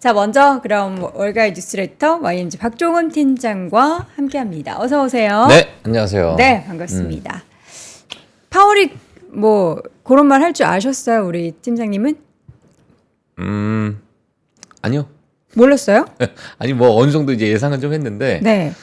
자, 먼저 그럼 월가의 뉴스레터 YMG 박종훈 팀장과 함께합니다. 어서 오세요. 네, 안녕하세요. 네, 반갑습니다. 파월이 뭐 그런 말 할 줄 아셨어요, 우리 팀장님은? 아니요. 몰랐어요? 아니 뭐 어느 정도 이제 예상은 좀 했는데 네.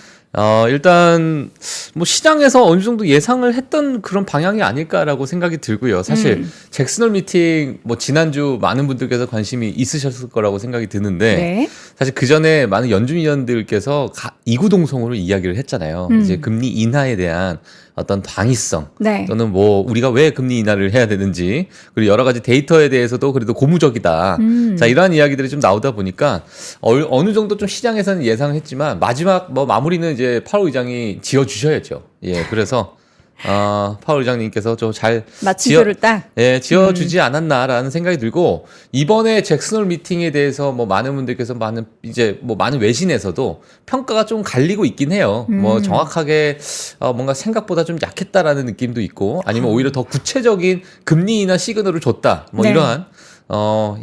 일단 뭐 시장에서 어느 정도 예상을 했던 그런 방향이 아닐까라고 생각이 들고요. 사실 잭슨홀 미팅 뭐 지난주 많은 분들께서 관심이 있으셨을 거라고 생각이 드는데 네. 사실 그 전에 많은 연준위원들께서 이구동성으로 이야기를 했잖아요. 이제 금리 인하에 대한 어떤 당위성 네. 또는 뭐 우리가 왜 금리 인하를 해야 되는지 그리고 여러 가지 데이터에 대해서도 그래도 고무적이다. 자, 이러한 이야기들이 좀 나오다 보니까 어느 정도 좀 시장에서는 예상했지만 마지막 뭐 마무리는 이제 파월 의장이 지어 주셔야죠. 예, 그래서 파월 의장님께서 좀 잘 마침표를 딱. 지어주지 않았나라는 생각이 들고 이번에 잭슨홀 미팅에 대해서 뭐 많은 분들께서 많은 외신에서도 평가가 좀 갈리고 있긴 해요. 뭐 정확하게 뭔가 생각보다 좀 약했다라는 느낌도 있고 아니면 오히려 더 구체적인 금리 인하 시그널을 줬다. 뭐 네. 이러한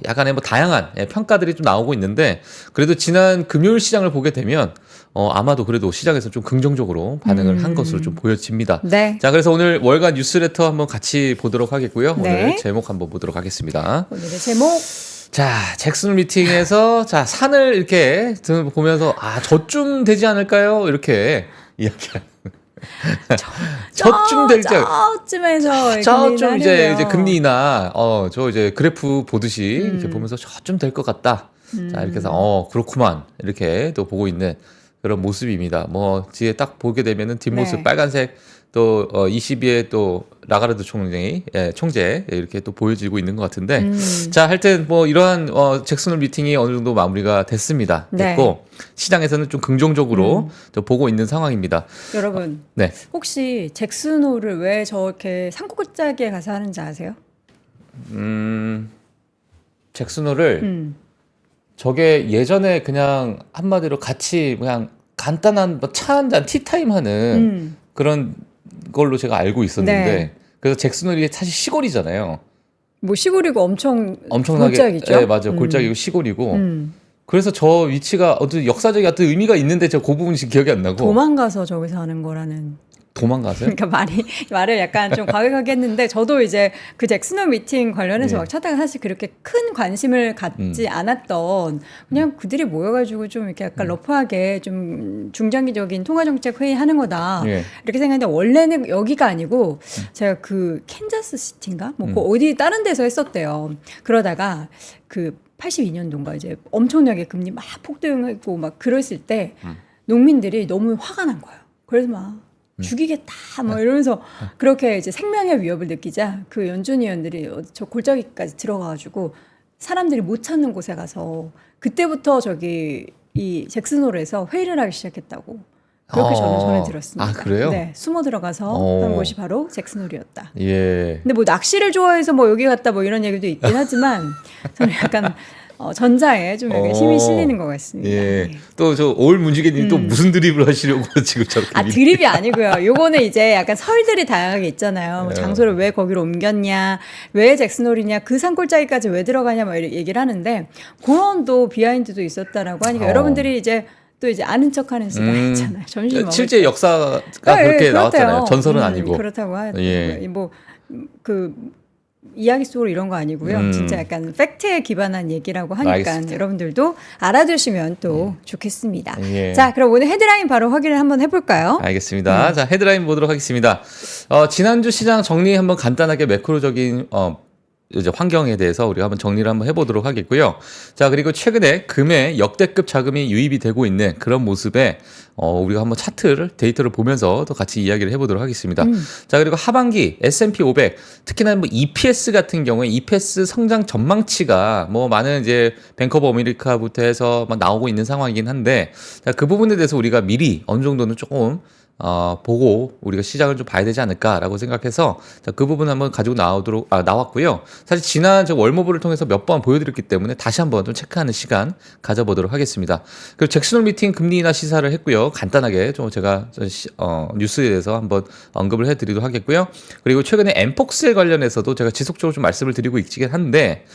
약간의 뭐 다양한 평가들이 좀 나오고 있는데 그래도 지난 금요일 시장을 보게 되면 아마도 그래도 시장에서 좀 긍정적으로 반응을 한 것으로 좀 보여집니다. 네. 자, 그래서 오늘 월간 뉴스레터 한번 같이 보도록 하겠고요. 네. 오늘 제목 한번 보도록 하겠습니다. 오늘의 제목. 자, 잭슨 미팅에서 자, 산을 이렇게 보면서 저쯤 되지 않을까요? 이렇게 이야기하는. 저쯤 되지 저쯤에서 저쯤 이제 금리 인하 저 이제 그래프 보듯이 이렇게 보면서 저쯤 될 것 같다. 자, 이렇게 해서 그렇구만. 이렇게 또 보고 있는 그런 모습입니다. 뭐 뒤에 딱 보게 되면은 뒷모습 네. 빨간색 또 22의 또 라가르드 총재 이렇게 또 보여지고 있는 것 같은데 자, 하여튼 뭐 이러한 잭슨홀 미팅이 어느 정도 마무리가 됐습니다. 네. 됐고 시장에서는 좀 긍정적으로 좀 보고 있는 상황입니다. 여러분, 네. 혹시 잭슨홀을 왜 저렇게 산골짜기에 가서 하는지 아세요? 잭슨홀을 저게 예전에 그냥 한마디로 같이 그냥 간단한 차 한 잔 티타임 하는 그런 걸로 제가 알고 있었는데 네. 그래서 잭슨홀이 사실 시골이잖아요. 뭐 시골이고 엄청나게 골짜기죠. 네, 맞아요. 골짜기고 시골이고 그래서 저 위치가 어떤 역사적인 어떤 의미가 있는데 저 그 부분이 지금 기억이 안 나고 도망가서 저기서 하는 거라는. 도망가세요? 그러니까 말을 약간 좀 과격하게 했는데 저도 이제 그 잭슨홀 미팅 관련해서 네. 막 찾다가 사실 그렇게 큰 관심을 갖지 않았던 그냥 그들이 모여가지고 좀 이렇게 약간 러프하게 좀 중장기적인 통화정책 회의 하는 거다 예. 이렇게 생각했는데 원래는 여기가 아니고 제가 그 캔자스 시티인가 뭐 그 어디 다른 데서 했었대요. 그러다가 그 82년도인가 이제 엄청나게 금리 막 폭등했고 막 그랬을 때 농민들이 너무 화가 난 거예요. 그래서 막 죽이겠다 뭐 이러면서 그렇게 이제 생명의 위협을 느끼자 그 연준위원들이 저 골짜기까지 들어가가지고 사람들이 못 찾는 곳에 가서 그때부터 저기 이 잭슨홀에서 회의를 하기 시작했다고 그렇게 저는 전해 들었습니다. 아, 그래요? 네, 숨어 들어가서 한 곳이 바로 잭슨홀이었다. 예. 근데 뭐 낚시를 좋아해서 뭐 여기 갔다 뭐 이런 얘기도 있긴 하지만 저는 약간 전자에 좀 약간 힘이 실리는 것 같습니다. 예. 네. 또 저 올 문지기님 또 무슨 드립을 하시려고 지금 저렇게 드립이 아니고요. 요거는 이제 약간 설들이 다양하게 있잖아요. 뭐 장소를 왜 거기로 옮겼냐, 왜 잭슨홀이냐, 그 산골짜기까지 왜 들어가냐, 뭐 이렇게 얘기를 하는데 그런 또 비하인드도 있었다라고 하니까 여러분들이 이제 또 이제 아는 척하는 수가 있잖아요. 점심 먹을 실제 때. 역사가 네, 그렇게 그렇대요. 나왔잖아요. 전설은 아니고. 그렇다고 하죠. 예. 뭐그 이야기 속으로 이런 거 아니고요. 진짜 약간 팩트에 기반한 얘기라고 하니까 알겠습니다. 여러분들도 알아두시면 또 좋겠습니다. 예. 자, 그럼 오늘 헤드라인 바로 확인을 한번 해볼까요? 알겠습니다. 자, 헤드라인 보도록 하겠습니다. 지난주 시장 정리 한번 간단하게 매크로적인 이제 환경에 대해서 우리가 한번 정리를 한번 해보도록 하겠고요. 자, 그리고 최근에 금의 역대급 자금이 유입이 되고 있는 그런 모습에 우리가 한번 데이터를 보면서 또 같이 이야기를 해보도록 하겠습니다. 자, 그리고 하반기 S&P 500 특히나 뭐 EPS 같은 경우에 EPS 성장 전망치가 뭐 많은 이제 뱅크 오브 아메리카부터 해서 막 나오고 있는 상황이긴 한데 자, 그 부분에 대해서 우리가 미리 어느 정도는 조금 보고 우리가 시장을 좀 봐야 되지 않을까라고 생각해서 자, 그 부분 한번 가지고 나왔고요. 사실 지난 저 월모브를 통해서 몇 번 보여드렸기 때문에 다시 한번 좀 체크하는 시간 가져보도록 하겠습니다. 그리고 잭슨홀 미팅 금리 인하 시사를 했고요. 간단하게 좀 제가 뉴스에 대해서 한번 언급을 해드리도록 하겠고요. 그리고 최근에 엠폭스에 관련해서도 제가 지속적으로 좀 말씀을 드리고 있긴 한데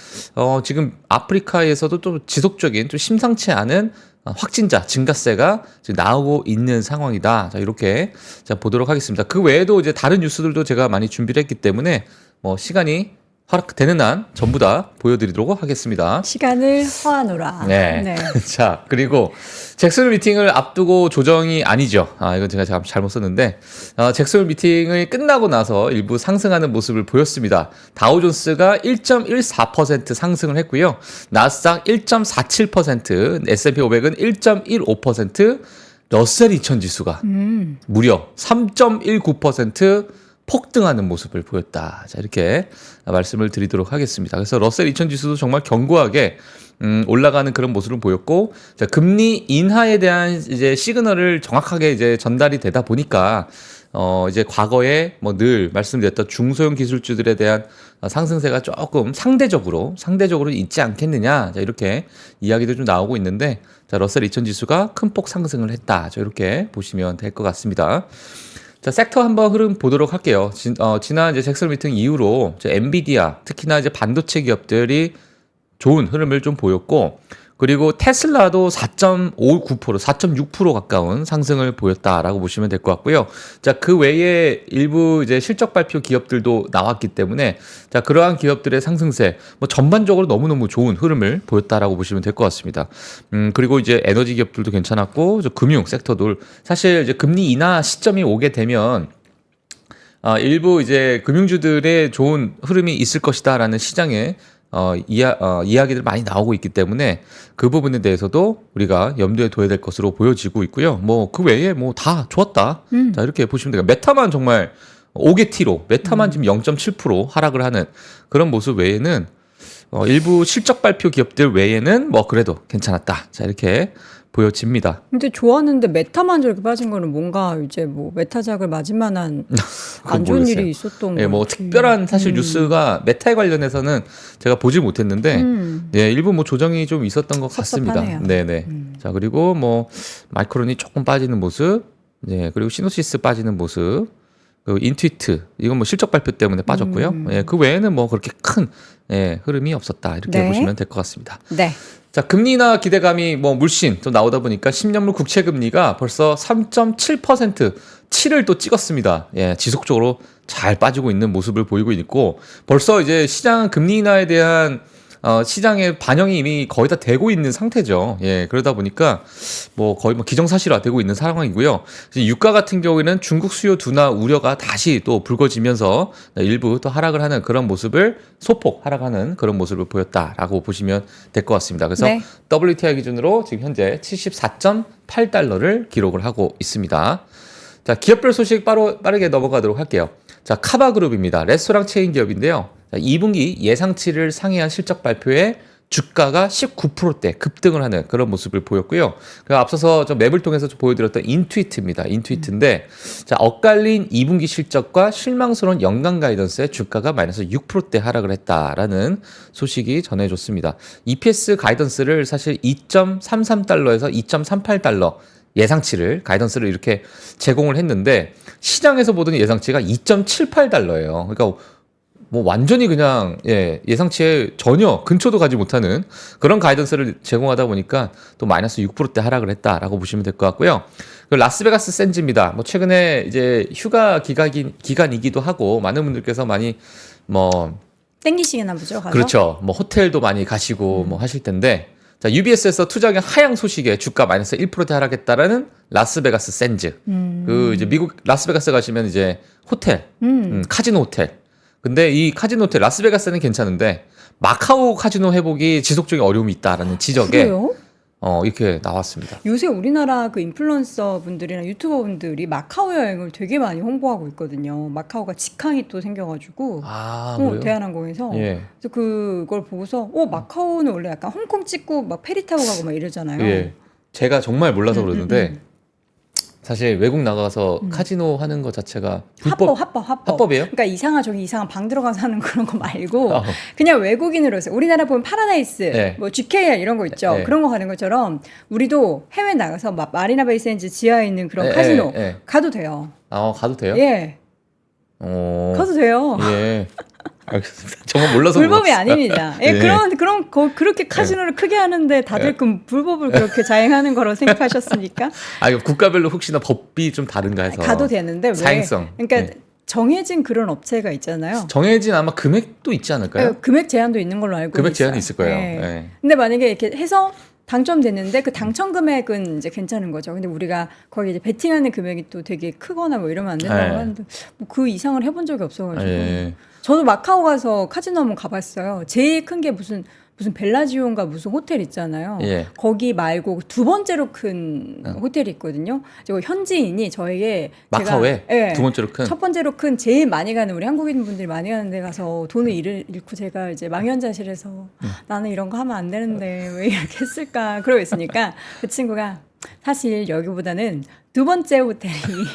지금 아프리카에서도 좀 지속적인 좀 심상치 않은 확진자 증가세가 지금 나오고 있는 상황이다. 자, 이렇게 자, 보도록 하겠습니다. 그 외에도 이제 다른 뉴스들도 제가 많이 준비를 했기 때문에 뭐 시간이 허락되는 한 전부 다 보여드리도록 하겠습니다. 시간을 허하노라. 네. 자, 그리고 잭슨홀 미팅을 앞두고 조정이 아니죠. 이건 제가 잘못 썼는데, 잭슨홀 미팅이 끝나고 나서 일부 상승하는 모습을 보였습니다. 다우존스가 1.14% 상승을 했고요. 나스닥 1.47%, S&P 500은 1.15%, 러셀 2000 지수가 무려 3.19% 폭등하는 모습을 보였다. 자, 이렇게 말씀을 드리도록 하겠습니다. 그래서 러셀 2000 지수도 정말 견고하게 올라가는 그런 모습을 보였고, 자, 금리 인하에 대한 이제 시그널을 정확하게 이제 전달이 되다 보니까 이제 과거에 뭐 늘 말씀드렸던 중소형 기술주들에 대한 상승세가 조금 상대적으로 있지 않겠느냐. 자, 이렇게 이야기도 좀 나오고 있는데, 자, 러셀 2000 지수가 큰 폭 상승을 했다. 자, 이렇게 보시면 될 것 같습니다. 자, 섹터 한번 흐름 보도록 할게요. 지난 이제 잭슨 미팅 이후로 이제 엔비디아, 특히나 이제 반도체 기업들이 좋은 흐름을 좀 보였고, 그리고 테슬라도 4.59%, 4.6% 가까운 상승을 보였다라고 보시면 될 것 같고요. 자, 그 외에 일부 이제 실적 발표 기업들도 나왔기 때문에 자, 그러한 기업들의 상승세, 뭐 전반적으로 너무너무 좋은 흐름을 보였다라고 보시면 될 것 같습니다. 그리고 이제 에너지 기업들도 괜찮았고, 금융 섹터도 사실 이제 금리 인하 시점이 오게 되면 일부 이제 금융주들의 좋은 흐름이 있을 것이다라는 시장에 이야기들 많이 나오고 있기 때문에 그 부분에 대해서도 우리가 염두에 둬야 될 것으로 보여지고 있고요. 뭐 그 외에 뭐 다 좋았다. 자, 이렇게 보시면 돼요. 메타만 정말 5개 T로 메타만 지금 0.7% 하락을 하는 그런 모습 외에는 일부 실적 발표 기업들 외에는 뭐 그래도 괜찮았다. 자, 이렇게 보여집니다. 근데 좋았는데 메타만 저렇게 빠진 거는 뭔가 이제 뭐 메타작을 맞을 만한 안 좋은 모르겠어요. 일이 있었던 예, 뭐 건지. 특별한 사실 뉴스가 메타에 관련해서는 제가 보지 못했는데, 예, 일부 뭐 조정이 좀 있었던 것 같습니다. 섭섭하네요. 네네. 자, 그리고 뭐 마이크론이 조금 빠지는 모습, 예, 그리고 시노시스 빠지는 모습, 그리고 인투이트 이건 뭐 실적 발표 때문에 빠졌고요. 예, 그 외에는 뭐 그렇게 큰 흐름이 없었다 이렇게 네. 보시면 될 것 같습니다. 네. 자, 금리나 기대감이 뭐 물씬 또 나오다 보니까 10년물 국채 금리가 벌써 3.7%, 7을 또 찍었습니다. 예, 지속적으로 잘 빠지고 있는 모습을 보이고 있고, 벌써 이제 시장 금리 인하에 대한 시장의 반영이 이미 거의 다 되고 있는 상태죠. 예, 그러다 보니까 뭐 거의 뭐 기정사실화 되고 있는 상황이고요. 유가 같은 경우에는 중국 수요 둔화 우려가 다시 또 불거지면서 일부 또 하락을 하는 그런 모습을 소폭 하락하는 그런 모습을 보였다라고 보시면 될 것 같습니다. 그래서 네. WTI 기준으로 지금 현재 74.8달러를 기록을 하고 있습니다. 자, 기업별 소식 빠르게 넘어가도록 할게요. 자, 카바그룹입니다. 레스토랑 체인 기업인데요. 자, 2분기 예상치를 상회한 실적 발표에 주가가 19%대 급등을 하는 그런 모습을 보였고요. 그 앞서서 저 맵을 통해서 보여드렸던 인투이트입니다. 인투이트인데, 자, 엇갈린 2분기 실적과 실망스러운 연간 가이던스에 주가가 마이너스 6%대 하락을 했다라는 소식이 전해졌습니다. EPS 가이던스를 사실 2.33달러에서 2.38달러 예상치를 가이던스를 이렇게 제공을 했는데, 시장에서 보던 예상치가 2.78달러예요. 그러니까 뭐 완전히 그냥 예상치에 전혀 근처도 가지 못하는 그런 가이던스를 제공하다 보니까 또 마이너스 6%대 하락을 했다라고 보시면 될 것 같고요. 그 라스베가스 샌즈입니다. 뭐 최근에 이제 휴가 기간이기도 하고 많은 분들께서 많이 뭐 땡기시겠나 보죠. 가서? 그렇죠. 뭐 호텔도 많이 가시고 뭐 하실 텐데, 자, UBS에서 투자금 하향 소식에 주가 마이너스 1%대 하락했다라는 라스베가스 샌즈. 그 이제 미국 라스베가스 가시면 이제 호텔, 카지노 호텔. 근데 이 카지노 호텔 라스베가스는 괜찮은데 마카오 카지노 회복이 지속적인 어려움이 있다라는 지적에 그래요? 이렇게 나왔습니다. 요새 우리나라 그 인플루언서 분들이나 유튜버 분들이 마카오 여행을 되게 많이 홍보하고 있거든요. 마카오가 직항이 또 생겨가지고 그래요? 대한항공에서 예. 그래서 그걸 보고서 마카오는 원래 약간 홍콩 찍고 막 페리 타고 가고 막 이러잖아요. 예. 제가 정말 몰라서 그러는데 사실 외국 나가서 카지노 하는 것 자체가 합법. 합법이에요? 그러니까 이상한 방 들어가서 하는 그런 거 말고 어. 그냥 외국인으로서 우리나라 보면 파라다이스, 네. 뭐 GKR 이런 거 있죠. 네. 그런 거 가는 것처럼 우리도 해외 나가서 막 마리나 베이 샌즈 지하에 있는 그런 카지노 가도 돼요. 가도 돼요? 예, 가도 돼요. 예. 알겠습니다. 정말 몰라서 불법이 물었어요. 아닙니다. 예, 예. 그렇게 카지노를 크게 하는데 다들 그럼 불법을 그렇게 자행하는 거로 생각하셨습니까? 이거 국가별로 혹시나 법이 좀 다른가 해서. 가도 되는데 왜? 사행성. 그러니까 예. 정해진 그런 업체가 있잖아요. 정해진 아마 금액도 있지 않을까요? 예, 금액 제한도 있는 걸로 알고 금액 있어요. 제한이 있을 거예요. 예. 예. 근데 만약에 이렇게 해서 당첨됐는데 그 당첨 금액은 이제 괜찮은 거죠. 근데 우리가 거기 이제 베팅하는 금액이 또 되게 크거나 뭐 이러면 안 된다고 네. 하는데 뭐 그 이상을 해본 적이 없어가지고. 예. 저도 마카오 가서 카지노 한번 가봤어요. 제일 큰 게 무슨 벨라지오인가 무슨 호텔 있잖아요. 예. 거기 말고 두 번째로 큰 호텔이 있거든요. 저 현지인이 저에게 마카오에 예, 두 번째로 큰. 첫 번째로 큰 제일 많이 가는 우리 한국인 분들이 많이 가는 데 가서 돈을 잃고 제가 이제 망연자실해서 나는 이런 거 하면 안 되는데 왜 이렇게 했을까 그러고 있으니까 그 친구가 사실 여기보다는 두 번째 호텔이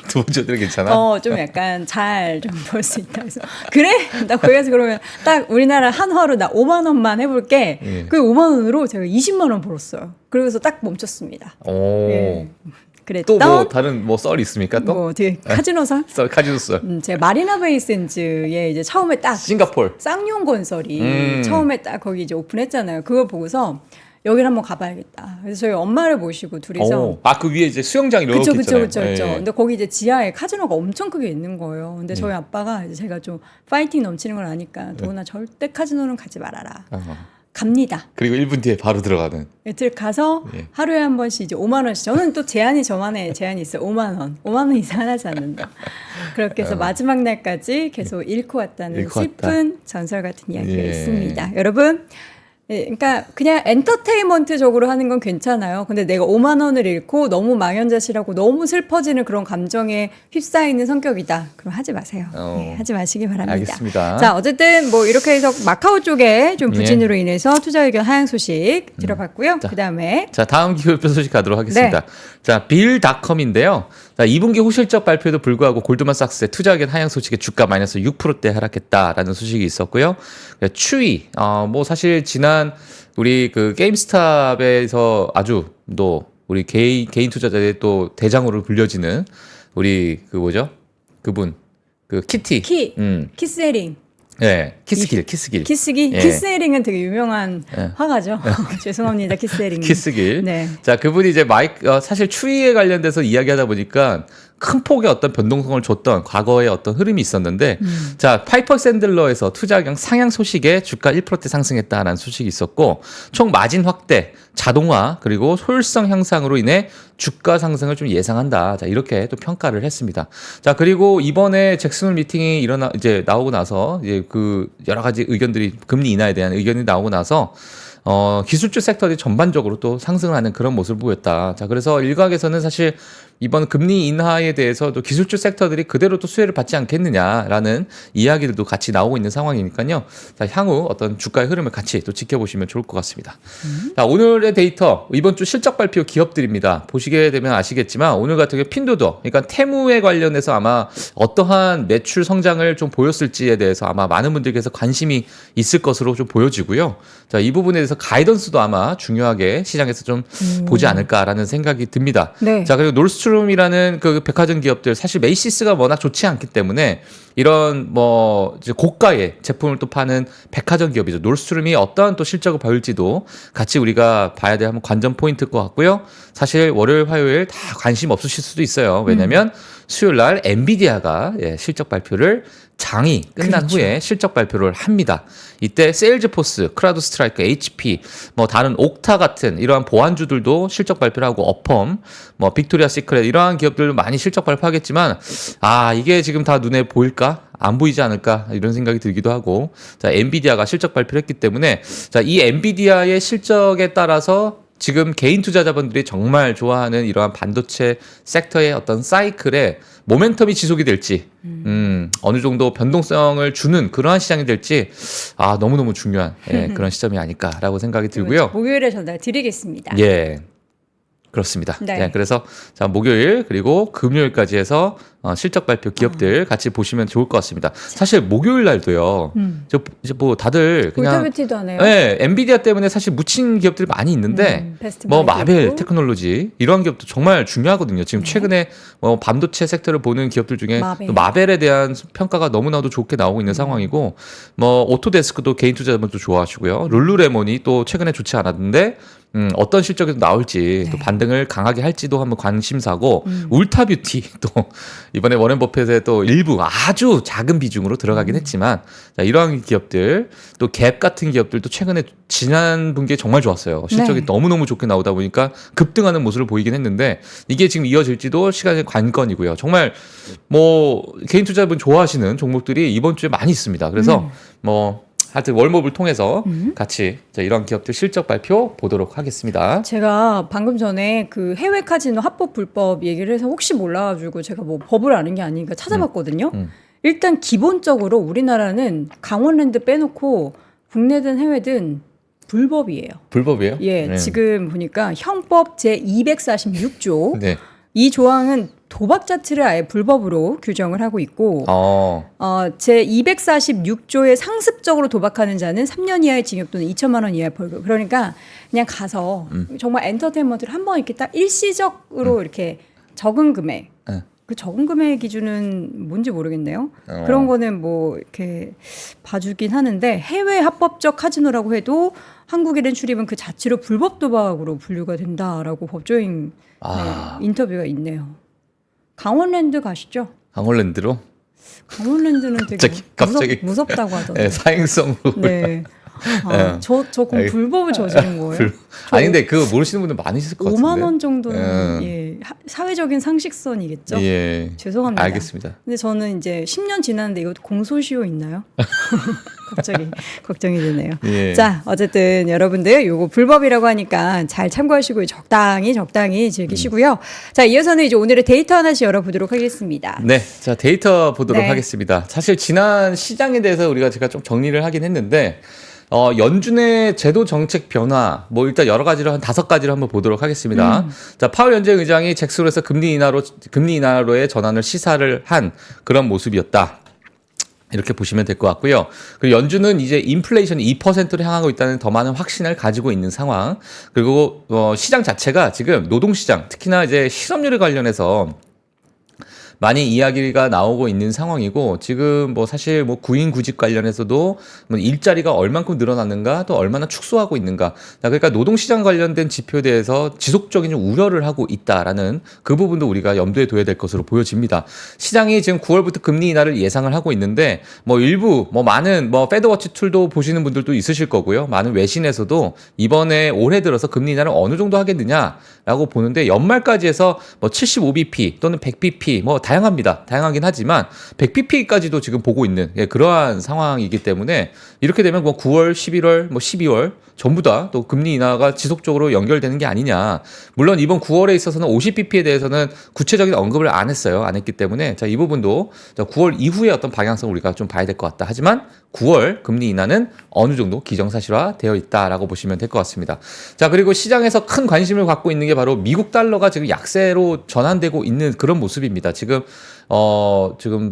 두 번째 호텔 괜찮아? 좀 약간 잘 좀 볼 수 있다. 그래서 그래? 나 거기 가서 그러면 딱 우리나라 한화로 나 5만 원만 해볼게. 예. 그 5만 원으로 제가 20만 원 벌었어요. 그래서 딱 멈췄습니다. 오. 예. 또 그랬던 뭐 다른 뭐 썰 있습니까 또? 뭐 되게 카지노사? 썰 카지노 썰. 제가 마리나 베이 샌즈에 이제 처음에 딱 싱가폴. 쌍용 건설이 처음에 딱 거기 이제 오픈했잖아요. 그걸 보고서 여기를 한번 가봐야겠다. 그래서 저희 엄마를 모시고 둘이서 그 위에 이제 수영장이 이렇게 있잖아요. 그쵸. 예. 근데 거기 이제 지하에 카지노가 엄청 크게 있는 거예요. 근데 저희 아빠가 이제 제가 좀 파이팅 넘치는 걸 아니까 도훈아 절대 카지노는 가지 말아라. 갑니다. 그리고 1분 뒤에 바로 들어가는. 이틀 가서 예. 하루에 한 번씩 이제 5만 원씩. 저는 또 저만의 제한이 있어요. 5만 원. 5만 원 이상 하지 않는다. 그렇게 해서 마지막 날까지 계속 잃고 왔다는 잃고 왔다. 슬픈 전설 같은 이야기가 예. 있습니다. 여러분. 예, 그러니까 그냥 엔터테인먼트적으로 하는 건 괜찮아요. 근데 내가 5만 원을 잃고 너무 망연자실하고 너무 슬퍼지는 그런 감정에 휩싸이는 성격이다. 그럼 하지 마세요. 네, 하지 마시기 바랍니다. 알겠습니다. 자, 어쨌든 뭐 이렇게 해서 마카오 쪽에 좀 부진으로 인해서 투자 의견 하향 소식 들어봤고요. 그다음에 자, 다음 기업별 소식 가도록 하겠습니다. 자, 빌닷컴인데요. 자, 2분기 호실적 발표에도 불구하고 골드만삭스의 투자 의견 하향 소식에 주가 마이너스 6%대 하락했다라는 소식이 있었고요. 추이, 뭐 사실 지난 우리 그 게임스탑에서 아주 또 우리 개인 투자자의 또 대장으로 불려지는 우리 그 뭐죠? 그분 그 키티. 키스헤링. 예, 키스길. 예. 키스헤링은 되게 유명한 화가죠. 죄송합니다, 키스헤링. 키스길. 네. 자, 그분이 이제 사실 추위에 관련돼서 이야기하다 보니까 큰 폭의 어떤 변동성을 줬던 과거의 어떤 흐름이 있었는데, 자, 파이퍼 샌들러에서 투자 의견 상향 소식에 주가 1%대 상승했다라는 소식이 있었고, 총 마진 확대, 자동화, 그리고 효율성 향상으로 인해 주가 상승을 좀 예상한다. 자, 이렇게 또 평가를 했습니다. 자, 그리고 이번에 잭슨홀 미팅이 이제 나오고 나서 이제 그 여러 가지 의견들이 금리 인하에 대한 의견이 나오고 나서 기술주 섹터들이 전반적으로 또 상승을 하는 그런 모습을 보였다. 자, 그래서 일각에서는 사실 이번 금리 인하에 대해서도 기술주 섹터들이 그대로 또 수혜를 받지 않겠느냐라는 이야기들도 같이 나오고 있는 상황이니까요. 자, 향후 어떤 주가의 흐름을 같이 또 지켜보시면 좋을 것 같습니다. 자, 오늘의 데이터, 이번 주 실적 발표 기업들입니다. 보시게 되면 아시겠지만 오늘 같은 경우 핀도더, 그러니까 테무에 관련해서 아마 어떠한 매출 성장을 좀 보였을지에 대해서 아마 많은 분들께서 관심이 있을 것으로 좀 보여지고요. 자, 이 부분에 대해서 가이던스도 아마 중요하게 시장에서 좀 보지 않을까라는 생각이 듭니다. 네. 자, 그리고 놀스트롬이라는 그 백화점 기업들, 사실 메이시스가 워낙 좋지 않기 때문에 이런 뭐 이제 고가의 제품을 또 파는 백화점 기업이죠. 놀스트롬이 어떠한 또 실적을 보일지도 같이 우리가 봐야 될 한번 관전 포인트일 것 같고요. 사실 월요일, 화요일 다 관심 없으실 수도 있어요. 왜냐하면 수요일 날 엔비디아가 실적 발표를 장이 끝난 후에 실적 발표를 합니다. 이때 세일즈포스, 크라우드 스트라이크, HP, 뭐 다른 옥타 같은 이러한 보안주들도 실적 발표를 하고 어펌, 뭐 빅토리아 시크릿 이러한 기업들도 많이 실적 발표하겠지만 이게 지금 다 눈에 보일까? 안 보이지 않을까? 이런 생각이 들기도 하고, 자, 엔비디아가 실적 발표를 했기 때문에 자, 이 엔비디아의 실적에 따라서 지금 개인 투자자분들이 정말 좋아하는 이러한 반도체 섹터의 어떤 사이클에 모멘텀이 지속이 될지, 어느 정도 변동성을 주는 그러한 시장이 될지, 너무너무 중요한 그런 시점이 아닐까라고 생각이 들고요. 목요일에 전달 드리겠습니다. 예. 그렇습니다. 네. 네, 그래서 자 목요일 그리고 금요일까지 해서 실적 발표 기업들 같이 보시면 좋을 것 같습니다. 사실 목요일 날도요. 이제 뭐 다들 그냥 볼타뷰티도 하네요. 네, 엔비디아 때문에 사실 묻힌 기업들이 많이 있는데 베스트 뭐 바이도 마벨 있고. 테크놀로지 이런 기업도 정말 중요하거든요. 지금 최근에 뭐 반도체 섹터를 보는 기업들 중에 마벨. 또 마벨에 대한 평가가 너무나도 좋게 나오고 있는 상황이고 뭐 오토데스크도 개인 투자자분도 좋아하시고요. 룰루레몬이 또 최근에 좋지 않았는데 어떤 실적이 나올지 또 반등을 강하게 할지도 한번 관심사고 울타뷰티 또 이번에 워렌 버핏의 또 일부 아주 작은 비중으로 들어가긴 했지만 자, 이러한 기업들 또 갭 같은 기업들도 최근에 지난 분기에 정말 좋았어요. 실적이 네. 너무너무 좋게 나오다 보니까 급등하는 모습을 보이긴 했는데 이게 지금 이어질지도 시간의 관건이고요. 정말 뭐 개인 투자분 좋아하시는 종목들이 이번 주에 많이 있습니다. 그래서 뭐 하여튼 월몹을 통해서 같이 자, 이런 기업들 실적 발표 보도록 하겠습니다. 제가 방금 전에 그 해외 카지노 합법 불법 얘기를 해서 혹시 몰라가지고 제가 뭐 법을 아는 게 아니니까 찾아봤거든요. 일단 기본적으로 우리나라는 강원랜드 빼놓고 국내든 해외든 불법이에요. 불법이에요? 예, 네. 지금 보니까 형법 제 246조 네. 이 조항은 도박 자체를 아예 불법으로 규정을 하고 있고 제 246조에 상습적으로 도박하는 자는 3년 이하의 징역 또는 2천만 원 이하의 벌금. 그러니까 그냥 가서 정말 엔터테인먼트를 한번 이렇게 딱 일시적으로 이렇게 적은 금액. 네. 그 적은 금액 기준은 뭔지 모르겠네요. 그런 거는 뭐 이렇게 봐주긴 하는데 해외 합법적 카지노라고 해도 한국인의 출입은 그 자체로 불법 도박으로 분류가 된다라고 법조인 인터뷰가 있네요. 강원랜드 가시죠? 강원랜드로 강원랜드는 되게 갑자기. 무섭다고 하던데. 네, 사행성으로. 네. 저 그럼 불법을 저지른 거예요? 아니 근데 그거 모르시는 분들 많이 있을 것 같은데. 5만 원 정도는 예, 사회적인 상식선이겠죠. 예. 죄송합니다. 알겠습니다. 근데 저는 이제 10년 지났는데 이것도 공소시효 있나요? 갑자기 걱정이 되네요. 예. 자, 어쨌든 여러분들 요거 불법이라고 하니까 잘 참고하시고 적당히 즐기시고요. 자, 이어서는 이제 오늘의 데이터 하나씩 열어보도록 하겠습니다. 네, 자 데이터 보도록 네. 하겠습니다. 사실 지난 시장에 대해서 제가 좀 정리를 하긴 했는데 연준의 제도 정책 변화 뭐 일단 여러 가지로 한 5가지를 한번 보도록 하겠습니다. 자 파월 연준 의장이 잭스홀에서 금리 인하로의 전환을 시사를 한 그런 모습이었다. 이렇게 보시면 될 것 같고요. 그리고 연준은 이제 인플레이션이 2%를 향하고 있다는 더 많은 확신을 가지고 있는 상황. 그리고 시장 자체가 지금 노동시장, 특히나 이제 실업률에 관련해서 많이 이야기가 나오고 있는 상황이고 지금 뭐 사실 뭐 구인 구직 관련해서도 뭐 일자리가 얼만큼 늘어났는가 또 얼마나 축소하고 있는가 그러니까 노동시장 관련된 지표에 대해서 지속적인 좀 우려를 하고 있다라는 그 부분도 우리가 염두에 둬야 될 것으로 보여집니다. 시장이 지금 9월부터 금리 인하를 예상을 하고 있는데 뭐 일부 뭐 많은 뭐 패드워치 툴도 보시는 분들도 있으실 거고요. 많은 외신에서도 이번에 올해 들어서 금리 인하를 어느 정도 하겠느냐라고 보는데 연말까지 해서 뭐 75bp 또는 100bp 뭐 다양합니다. 다양하긴 하지만 100pp까지도 지금 보고 있는 그러한 상황이기 때문에 이렇게 되면 뭐 9월, 11월, 뭐 12월 전부 다 또 금리 인하가 지속적으로 연결되는 게 아니냐. 물론 이번 9월에 있어서는 50bp에 대해서는 구체적인 언급을 안 했어요. 안 했기 때문에 자, 이 부분도 9월 이후에 어떤 방향성을 우리가 좀 봐야 될 것 같다. 하지만 9월 금리 인하는 어느 정도 기정사실화 되어 있다라고 보시면 될 것 같습니다. 자, 그리고 시장에서 큰 관심을 갖고 있는 게 바로 미국 달러가 지금 약세로 전환되고 있는 그런 모습입니다. 지금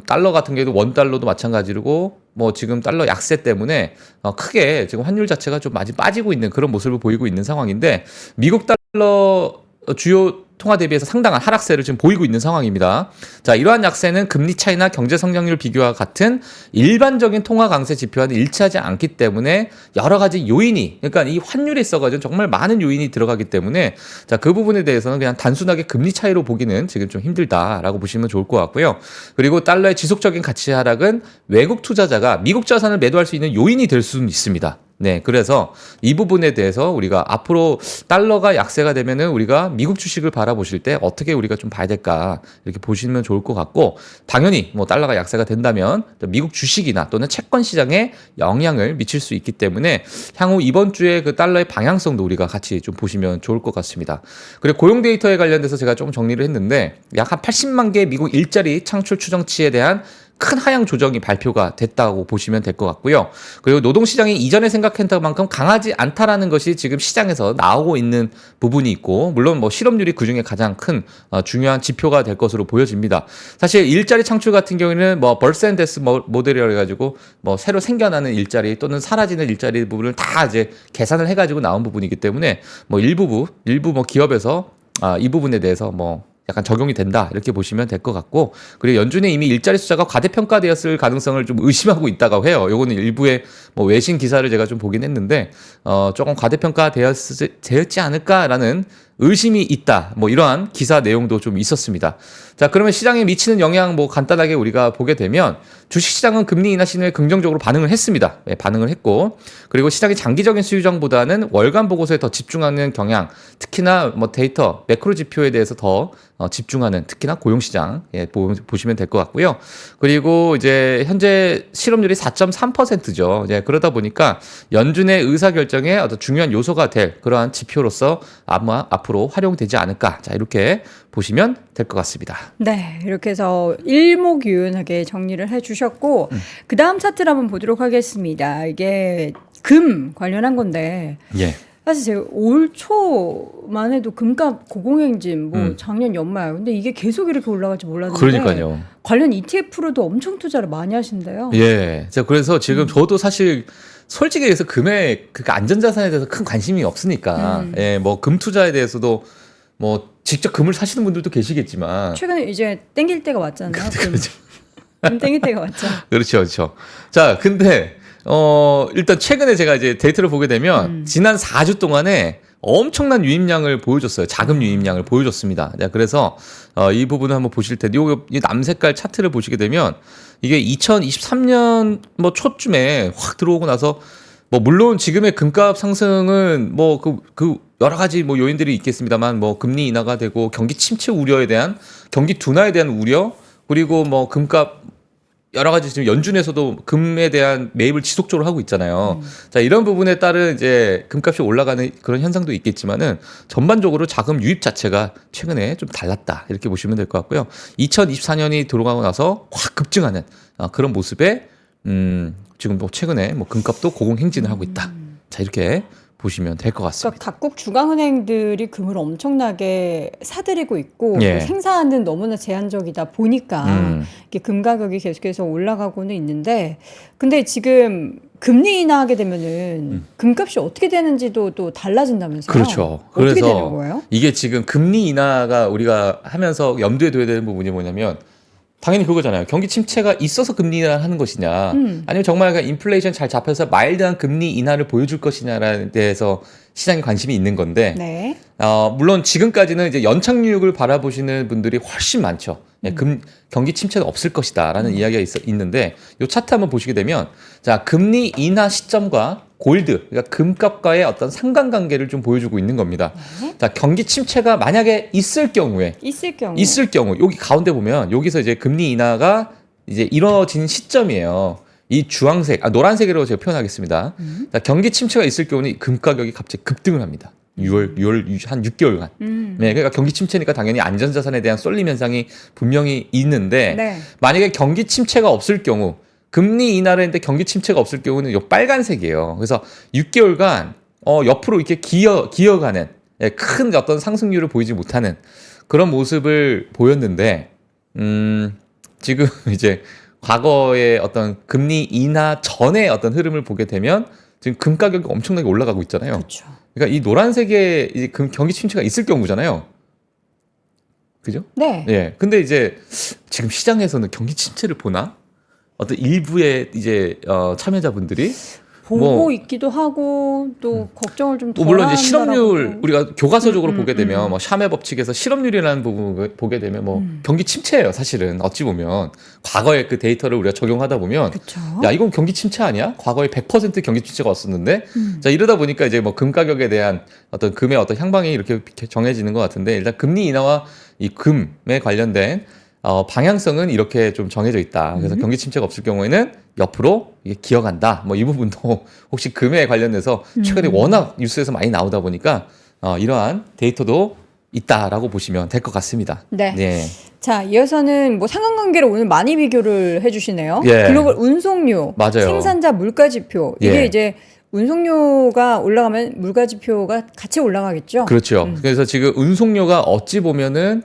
달러 같은 경우도 원 달러도 마찬가지고 뭐 지금 달러 약세 때문에 크게 지금 환율 자체가 좀 많이 빠지고 있는 그런 모습을 보이고 있는 상황인데 미국 달러 주요 통화 대비해서 상당한 하락세를 지금 보이고 있는 상황입니다. 자, 이러한 약세는 금리 차이나 경제 성장률 비교와 같은 일반적인 통화 강세 지표와는 일치하지 않기 때문에 여러 가지 요인이, 그러니까 이 환율에 있어가지고 정말 많은 요인이 들어가기 때문에 자, 그 부분에 대해서는 그냥 단순하게 금리 차이로 보기는 지금 좀 힘들다라고 보시면 좋을 것 같고요. 그리고 달러의 지속적인 가치 하락은 외국 투자자가 미국 자산을 매도할 수 있는 요인이 될 수는 있습니다. 네, 그래서 이 부분에 대해서 우리가 앞으로 달러가 약세가 되면은 우리가 미국 주식을 바라보실 때 어떻게 우리가 좀 봐야 될까 이렇게 보시면 좋을 것 같고 당연히 뭐 달러가 약세가 된다면 미국 주식이나 또는 채권 시장에 영향을 미칠 수 있기 때문에 향후 이번 주에 그 달러의 방향성도 우리가 같이 좀 보시면 좋을 것 같습니다. 그리고 고용 데이터에 관련돼서 제가 좀 정리를 했는데 약 한 80만 개의 미국 일자리 창출 추정치에 대한 큰 하향 조정이 발표가 됐다고 보시면 될 것 같고요. 그리고 노동시장이 이전에 생각했던 만큼 강하지 않다라는 것이 지금 시장에서 나오고 있는 부분이 있고, 물론 뭐 실업률이 그중에 가장 큰 중요한 지표가 될 것으로 보여집니다. 사실 일자리 창출 같은 경우에는 뭐 벌센데스 모델이라 해가지고 뭐 새로 생겨나는 일자리 또는 사라지는 일자리 부분을 다 이제 계산을 해가지고 나온 부분이기 때문에 뭐 일부 뭐 기업에서 이 부분에 대해서 뭐 약간 적용이 된다 이렇게 보시면 될 것 같고, 그리고 연준에 이미 일자리 숫자가 과대평가되었을 가능성을 좀 의심하고 있다고 해요. 요거는 일부의 뭐 외신 기사를 제가 좀 보긴 했는데 조금 과대평가되었지 않을까라는 의심이 있다. 뭐 이러한 기사 내용도 좀 있었습니다. 자, 그러면 시장에 미치는 영향 뭐 간단하게 우리가 보게 되면 주식시장은 금리 인하 신호에 긍정적으로 반응을 했습니다. 네, 반응을 했고, 그리고 시장이 장기적인 수요정보다는 월간 보고서에 더 집중하는 경향, 특히나 뭐 데이터, 매크로 지표에 대해서 더 집중하는, 특히나 고용시장 보시면 될 것 같고요. 그리고 이제 현재 실업률이 4.3%죠. 이제 그러다 보니까 연준의 의사결정에 어떤 중요한 요소가 될 그러한 지표로서 아마 앞으로 활용되지 않을까. 자, 이렇게 보시면 될 것 같습니다. 네, 이렇게 해서 일목요연하게 정리를 해주셨고 그 다음 차트를 한번 보도록 하겠습니다. 이게 금 관련한 건데 예. 사실 제가 올 초만 해도 금값 고공행진 뭐 작년 연말 근데 이게 계속 이렇게 올라갈 줄 몰랐는데 그러니까요. 관련 ETF로도 엄청 투자를 많이 하신대요. 예. 자, 그래서 지금 저도 사실 솔직히 얘기해서 금에 그 안전자산에 대해서 큰 관심이 없으니까 예, 뭐 금 투자에 대해서도 뭐 직접 금을 사시는 분들도 계시겠지만 최근에 이제 땡길 때가 왔잖아요. 금 땡길 때가 왔죠. 그렇죠, 그렇죠. 자, 근데 일단 최근에 제가 이제 데이터를 보게 되면 지난 4주 동안에 엄청난 유입량을 보여줬어요. 자금 유입량을 보여줬습니다. 자, 그래서 이 부분을 한번 보실 텐데, 이 남색깔 차트를 보시게 되면 이게 2023년 뭐 초쯤에 확 들어오고 나서 뭐 물론 지금의 금값 상승은 뭐 그 여러 가지 뭐 요인들이 있겠습니다만, 뭐 금리 인하가 되고 경기 침체 우려에 대한, 경기 둔화에 대한 우려, 그리고 뭐 금값 여러 가지 지금 연준에서도 금에 대한 매입을 지속적으로 하고 있잖아요. 자, 이런 부분에 따른 이제 금값이 올라가는 그런 현상도 있겠지만은 전반적으로 자금 유입 자체가 최근에 좀 달랐다 이렇게 보시면 될 것 같고요. 2024년이 들어가고 나서 확 급증하는 그런 모습에 지금 뭐 최근에 뭐 금값도 고공행진을 하고 있다. 자, 이렇게 보시면 될 것 같습니다. 그러니까 각국 중앙은행들이 금을 엄청나게 사들이고 있고 예. 또 생산은 너무나 제한적이다 보니까 이게 금 가격이 계속해서 올라가고는 있는데, 근데 지금 금리 인하하게 되면은 금값이 어떻게 되는지도 또 달라진다면서요? 그렇죠. 어떻게 그래서 되는 거예요? 이게 지금 금리 인하가 우리가 하면서 염두에 둬야 되는 부분이 뭐냐면, 당연히 그거잖아요. 경기 침체가 있어서 금리 인하를 하는 것이냐, 아니면 정말 그 인플레이션 잘 잡혀서 마일드한 금리 인하를 보여줄 것이냐라는 데에서 시장에 관심이 있는 건데, 네. 물론 지금까지는 이제 연착륙을 바라보시는 분들이 훨씬 많죠. 예, 경기 침체는 없을 것이다라는 이야기가 있는데, 이 차트 한번 보시게 되면, 자, 금리 인하 시점과 골드, 그러니까 금값과의 어떤 상관관계를 좀 보여주고 있는 겁니다. 자, 경기 침체가 만약에 있을 경우, 여기 가운데 보면 여기서 이제 금리 인하가 이제 이루어진 시점이에요. 이 주황색, 노란색으로 제가 표현하겠습니다. 자, 경기 침체가 있을 경우는 금 가격이 갑자기 급등을 합니다. 6월 한 6개월간. 네, 그러니까 경기 침체니까 당연히 안전자산에 대한 쏠림 현상이 분명히 있는데, 네. 만약에 경기 침체가 없을 경우, 금리 인하를 했는데 경기 침체가 없을 경우는 요 빨간색이에요. 그래서 6개월간 옆으로 이렇게 기어가는, 큰 어떤 상승률을 보이지 못하는 그런 모습을 보였는데, 지금 이제 과거의 어떤 금리 인하 전의 어떤 흐름을 보게 되면 지금 금 가격이 엄청나게 올라가고 있잖아요. 그렇죠. 그러니까 이 노란색에 이제 경기 침체가 있을 경우잖아요. 그죠? 네. 예. 근데 이제 지금 시장에서는 경기 침체를 보나? 어떤 일부의 이제 참여자분들이 보고 있기도 하고 또 걱정을 좀 덜 물론 이제 한다라고 실업률, 우리가 교과서적으로 보게 되면 뭐 샤메 법칙에서 실업률이라는 부분을 보게 되면 뭐 경기 침체예요. 사실은 어찌 보면 과거의 그 데이터를 우리가 적용하다 보면, 그쵸. 야, 이건 경기 침체 아니야? 과거에 100% 경기 침체가 왔었는데, 자, 이러다 보니까 이제 뭐 금 가격에 대한 어떤 금의 어떤 향방이 이렇게 정해지는 것 같은데, 일단 금리 인하와 이 금에 관련된 방향성은 이렇게 좀 정해져 있다. 그래서 경기 침체가 없을 경우에는 옆으로 이게 기어간다. 뭐 이 부분도 혹시 금에 관련해서 최근에 워낙 뉴스에서 많이 나오다 보니까 이러한 데이터도 있다라고 보시면 될 것 같습니다. 네. 자, 이어서는 뭐 상관관계를 오늘 많이 비교를 해주시네요. 예. 글로벌 운송료, 맞아요. 생산자 물가지표. 이게 예. 이제 운송료가 올라가면 물가지표가 같이 올라가겠죠. 그렇죠. 그래서 지금 운송료가 어찌 보면은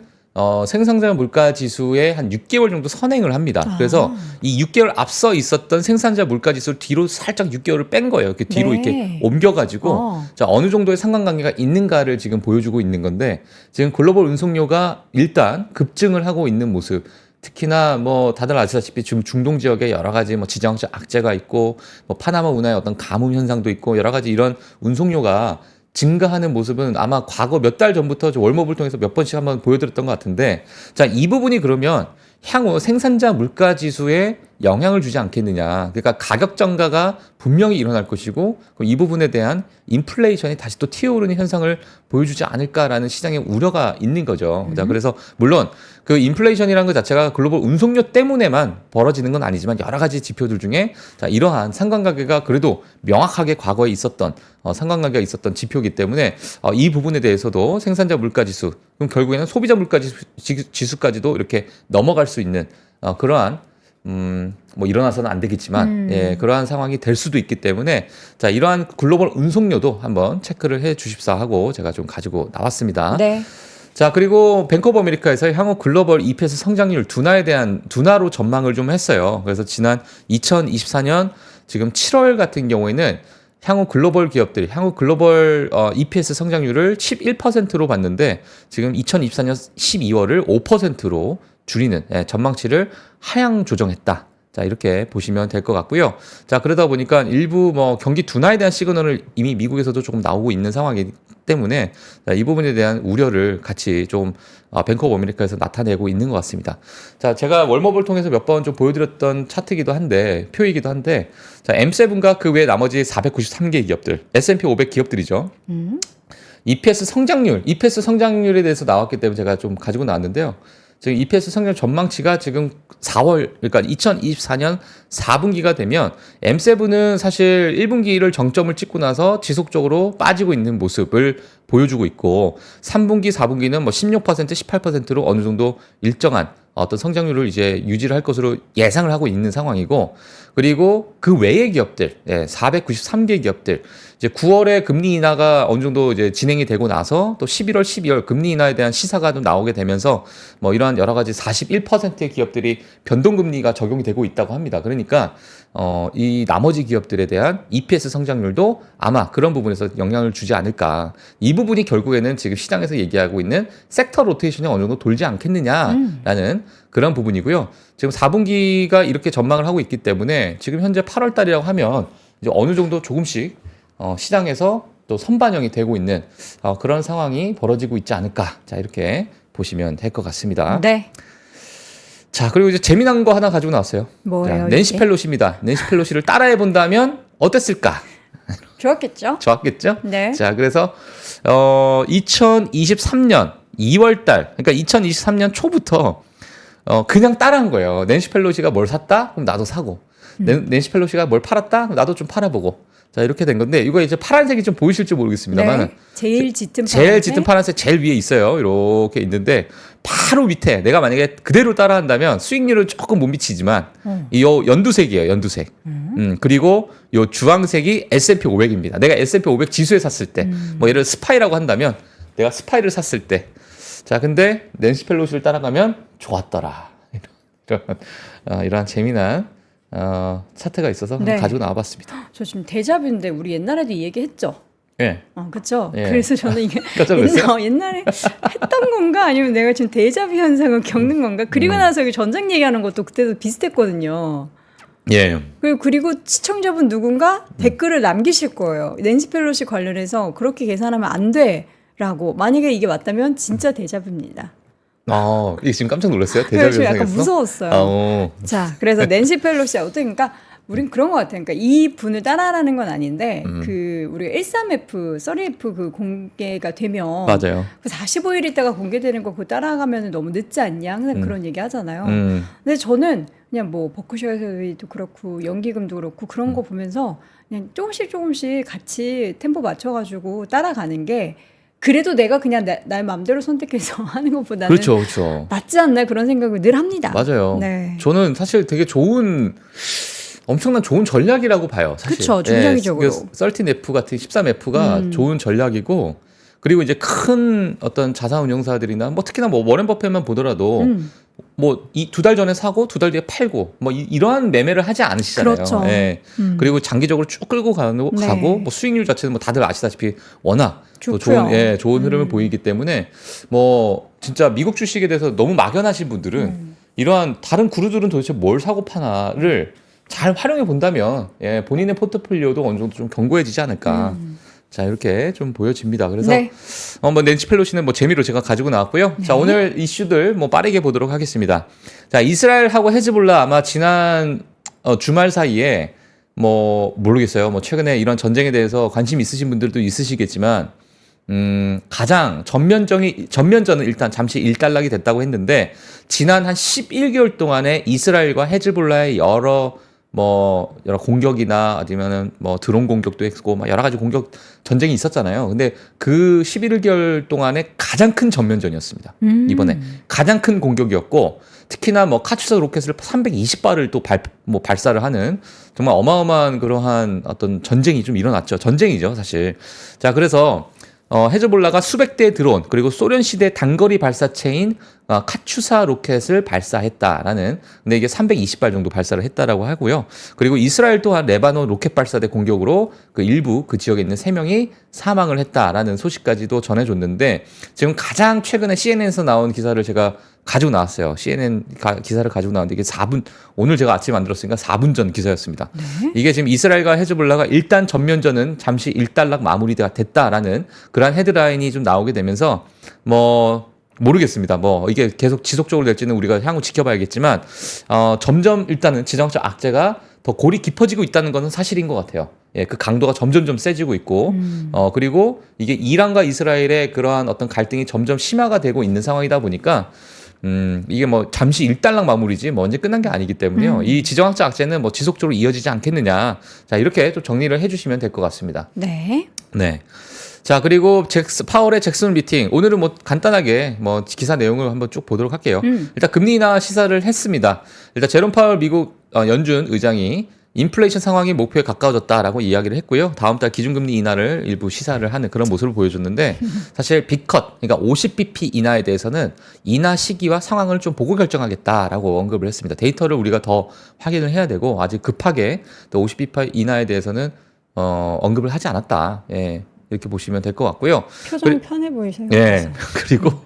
생산자 물가 지수에 한 6개월 정도 선행을 합니다. 그래서 이 6개월 앞서 있었던 생산자 물가 지수 뒤로 살짝 6개월을 뺀 거예요. 이렇게 뒤로 네. 이렇게 옮겨가지고 자, 어느 정도의 상관관계가 있는가를 지금 보여주고 있는 건데 지금 글로벌 운송료가 일단 급증을 하고 있는 모습. 특히나 뭐 다들 아시다시피 지금 중동 지역에 여러 가지 뭐 지정학적 악재가 있고 뭐 파나마 운하의 어떤 가뭄 현상도 있고 여러 가지 이런 운송료가 증가하는 모습은 아마 과거 몇 달 전부터 월모브를 통해서 몇 번씩 한번 보여드렸던 것 같은데 자, 이 부분이 그러면 향후 생산자 물가 지수에 영향을 주지 않겠느냐. 그러니까 가격 증가가 분명히 일어날 것이고 이 부분에 대한 인플레이션이 다시 또 튀어오르는 현상을 보여주지 않을까라는 시장의 우려가 있는 거죠. 자, 그래서 물론 그 인플레이션이라는 것 자체가 글로벌 운송료 때문에만 벌어지는 건 아니지만 여러 가지 지표들 중에 자, 이러한 상관관계가 그래도 명확하게 과거에 있었던 상관관계가 있었던 지표이기 때문에 이 부분에 대해서도 생산자 물가 지수 그럼 결국에는 소비자 물가 지수까지도 이렇게 넘어갈 수 있는 그러한 뭐 일어나서는 안 되겠지만 예, 그러한 상황이 될 수도 있기 때문에 자, 이러한 글로벌 운송료도 한번 체크를 해 주십사 하고 제가 좀 가지고 나왔습니다. 네. 자, 그리고 뱅크 오브 아메리카에서 향후 글로벌 EPS 성장률 둔화로 전망을 좀 했어요. 그래서 지난 2024년 지금 7월 같은 경우에는 향후 글로벌 EPS 성장률을 11%로 봤는데 지금 2024년 12월을 5%로 줄이는 전망치를 하향 조정했다. 자, 이렇게 보시면 될 것 같고요. 자, 그러다 보니까 일부 뭐 경기 둔화에 대한 시그널을 이미 미국에서도 조금 나오고 있는 상황이기 때문에 자, 이 부분에 대한 우려를 같이 좀 뱅크 오브 아메리카에서 나타내고 있는 것 같습니다. 자, 제가 월모브를 통해서 몇 번 좀 보여드렸던 차트이기도 한데 표이기도 한데 자, M7과 그 외 나머지 493개 기업들 S&P 500 기업들이죠. EPS 성장률에 대해서 나왔기 때문에 제가 좀 가지고 나왔는데요. 지금 EPS 성장 전망치가 지금 4월, 그러니까 2024년 4분기가 되면 M7은 사실 1분기를 정점을 찍고 나서 지속적으로 빠지고 있는 모습을 보여주고 있고 3분기, 4분기는 뭐 16%, 18%로 어느 정도 일정한 어떤 성장률을 이제 유지를 할 것으로 예상을 하고 있는 상황이고 그리고 그 외의 기업들, 493개 기업들 이제 9월에 금리 인하가 어느 정도 이제 진행이 되고 나서 또 11월, 12월 금리 인하에 대한 시사가 좀 나오게 되면서 뭐 이러한 여러 가지 41%의 기업들이 변동금리가 적용이 되고 있다고 합니다. 그러니까 이 나머지 기업들에 대한 EPS 성장률도 아마 그런 부분에서 영향을 주지 않을까. 이 부분이 결국에는 지금 시장에서 얘기하고 있는 섹터 로테이션이 어느 정도 돌지 않겠느냐라는 그런 부분이고요. 지금 4분기가 이렇게 전망을 하고 있기 때문에 지금 현재 8월 달이라고 하면 이제 어느 정도 조금씩 시장에서 또 선반영이 되고 있는 그런 상황이 벌어지고 있지 않을까. 자, 이렇게 보시면 될 것 같습니다. 네. 자, 그리고 이제 재미난 거 하나 가지고 나왔어요. 뭐예요? 자, 낸시 펠로시입니다. 낸시 펠로시를 따라해 본다면 어땠을까? 좋았겠죠? 좋았겠죠? 네. 자, 그래서 2023년 2월 달, 그러니까 2023년 초부터 그냥 따라한 거예요. 낸시 펠로시가 뭘 샀다? 그럼 나도 사고. 낸시 펠로시가 뭘 팔았다? 그럼 나도 좀 팔아보고. 자, 이렇게 된 건데 이거 이제 파란색이 좀 보이실지 모르겠습니다만 네. 제일 짙은 파란색 제일 위에 있어요. 이렇게 있는데 바로 밑에 내가 만약에 그대로 따라한다면 수익률은 조금 못 미치지만 이 연두색이에요. 연두색. 그리고 요 주황색이 S&P 500입니다. 내가 S&P 500 지수에 샀을 때 뭐 예를 들어 스파이라고 한다면 내가 스파이를 샀을 때 자, 근데 낸시 펠로시를 따라가면 좋았더라. 이러한 재미난 차트가 있어서 네. 가지고 나와봤습니다. 저 지금 데자뷰인데 우리 옛날에도 이 얘기 했죠? 예. 그렇죠. 예. 그래서 저는 이게 깜짝 놀랐어요? 옛날에 했던 건가 아니면 내가 지금 데자뷰 현상을 겪는 건가? 그리고 나서 여기 전작 얘기하는 것도 그때도 비슷했거든요. 예. 그리고 시청자분 누군가 댓글을 남기실 거예요. 낸시 펠로시 관련해서 그렇게 계산하면 안 돼라고. 만약에 이게 맞다면 진짜 데자뷰입니다. 이게 지금 깜짝 놀랐어요. 그래서 데자뷰 약간 현상에서? 무서웠어요. 자, 그래서 낸시 펠로시 어떻게 그러니까 우린 그런 것 같아요. 그러니까 이 분을 따라하는 건 아닌데 그 우리가 13F, 30F 그 공개가 되면 맞아요. 그 45일 있다가 공개되는 거 그거 따라가면 너무 늦지 않냐 항상 그런 얘기 하잖아요. 근데 저는 그냥 뭐 버크셔에서도 그렇고 연기금도 그렇고 그런 거 보면서 그냥 조금씩 같이 템포 맞춰가지고 따라가는 게 그래도 내가 그냥 날 마음대로 선택해서 하는 것보다는 그렇죠, 그렇죠. 맞지 않나 그런 생각을 늘 합니다. 맞아요. 네. 저는 사실 되게 엄청난 좋은 전략이라고 봐요. 사실. 그쵸, 중장기적으로. 13F 같은 13F가 좋은 전략이고, 그리고 이제 큰 어떤 자산운용사들이나 뭐 특히나 뭐 워렌 버핏만 보더라도 뭐 이 2달 전에 사고 2달 뒤에 팔고 뭐 이러한 매매를 하지 않으시잖아요. 그렇죠. 예. 그리고 장기적으로 쭉 끌고 가고 네. 뭐 수익률 자체는 뭐 다들 아시다시피 워낙 또 좋고요. 좋은 흐름을 보이기 때문에 뭐 진짜 미국 주식에 대해서 너무 막연하신 분들은 이러한 다른 그룹들은 도대체 뭘 사고 파나를 잘 활용해 본다면 본인의 포트폴리오도 어느 정도 좀 견고해지지 않을까. 자, 이렇게 좀 보여집니다. 그래서 네. 뭐 낸시 펠로시는 뭐 재미로 제가 가지고 나왔고요. 자, 오늘 이슈들 뭐 빠르게 보도록 하겠습니다. 자, 이스라엘하고 헤즈볼라 아마 지난 주말 사이에 뭐 모르겠어요. 뭐 최근에 이런 전쟁에 대해서 관심 있으신 분들도 있으시겠지만 가장 전면전은 일단 잠시 일단락이 됐다고 했는데 지난 한 11개월 동안에 이스라엘과 헤즈볼라의 여러 공격이나 아니면은 뭐 드론 공격도 했고 막 여러 가지 공격 전쟁이 있었잖아요. 근데 그 11개월 동안에 가장 큰 전면전이었습니다. 이번에 가장 큰 공격이었고 특히나 뭐 카투사 로켓을 320발을 또 발사를 하는 정말 어마어마한 그러한 어떤 전쟁이 좀 일어났죠. 전쟁이죠, 사실. 자, 그래서 헤즈볼라가 수백 대의 드론 그리고 소련 시대 단거리 발사체인 카투사 로켓을 발사했다라는, 근데 이게 320발 정도 발사를 했다라고 하고요. 그리고 이스라엘 또한 레바논 로켓 발사대 공격으로 일부 그 지역에 있는 3명이 사망을 했다라는 소식까지도 전해줬는데 지금 가장 최근에 CNN에서 나온 기사를 제가 가지고 나왔어요. CNN 기사를 가지고 나왔는데 이게 오늘 제가 아침에 만들었으니까 4분 전 기사였습니다. 네. 이게 지금 이스라엘과 헤즈볼라가 일단 전면전은 잠시 일단락 마무리가 됐다라는 그러한 헤드라인이 좀 나오게 되면서 모르겠습니다. 이게 계속 지속적으로 될지는 우리가 향후 지켜봐야겠지만 점점 일단은 지정학적 악재가 더 골이 깊어지고 있다는 것은 사실인 것 같아요. 예, 그 강도가 점점 세지고 있고, 그리고 이게 이란과 이스라엘의 그러한 어떤 갈등이 점점 심화가 되고 있는 상황이다 보니까, 이게 잠시 일단락 마무리지 언제 끝난 게 아니기 때문에요. 이 지정학적 악재는 지속적으로 이어지지 않겠느냐. 자, 이렇게 좀 정리를 해주시면 될 것 같습니다. 네. 네. 자, 그리고 파월의 잭슨 미팅. 오늘은 간단하게 기사 내용을 한번 쭉 보도록 할게요. 일단 금리 인하 시사를 했습니다. 일단 제롬 파월 미국 연준 의장이 인플레이션 상황이 목표에 가까워졌다라고 이야기를 했고요. 다음 달 기준금리 인하를 일부 시사를 하는 그런 모습을 보여줬는데 사실 빅컷, 그러니까 50bp 인하에 대해서는 인하 시기와 상황을 좀 보고 결정하겠다라고 언급을 했습니다. 데이터를 우리가 더 확인을 해야 되고 아직 급하게 또 50bp 인하에 대해서는 언급을 하지 않았다. 예. 이렇게 보시면 될 것 같고요. 표정이 편해 보이세요. 예. 그리고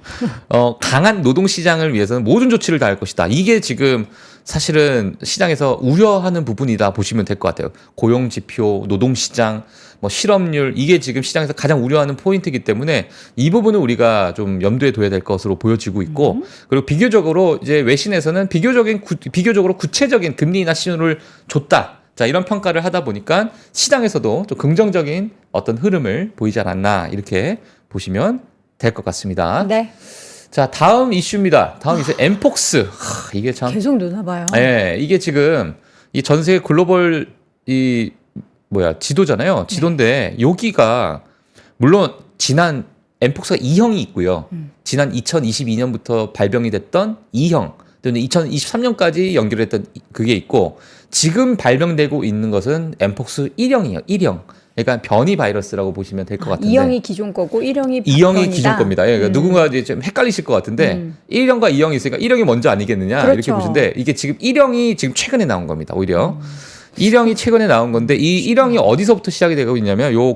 강한 노동 시장을 위해서는 모든 조치를 다할 것이다. 이게 지금 사실은 시장에서 우려하는 부분이다 보시면 될 것 같아요. 고용 지표, 노동 시장, 실업률, 이게 지금 시장에서 가장 우려하는 포인트이기 때문에 이 부분은 우리가 좀 염두에 둬야 될 것으로 보여지고 있고, 그리고 비교적으로 이제 외신에서는 비교적으로 구체적인 금리 인하 신호를 줬다. 자, 이런 평가를 하다 보니까 시장에서도 좀 긍정적인 어떤 흐름을 보이지 않았나, 이렇게 보시면 될 것 같습니다. 네. 자, 다음 이슈입니다. 다음 이슈 엠폭스. 이게 참 계속 누나 봐요. 예, 이게 지금 이 전 세계 글로벌 지도잖아요. 지도인데 여기가 물론 지난 엠폭스가 2형이 있고요. 지난 2022년부터 발병이 됐던 2형, 또는 2023년까지 연결했던 그게 있고 지금 발병되고 있는 것은 엠폭스 1형이에요. 1형. 그러니까 변이 바이러스라고 보시면 될 것 같은데. 2형이 기존 거고 1형이 2형이 기존 겁니다. 예, 그러니까 누군가 이제 좀 헷갈리실 것 같은데 1형과 2형이 있으니까 1형이 먼저 아니겠느냐, 그렇죠. 이렇게 보시는데 이게 지금 1형이 지금 최근에 나온 겁니다. 오히려 1형이 최근에 나온 건데 이 1형이 어디서부터 시작이 되고 있냐면 요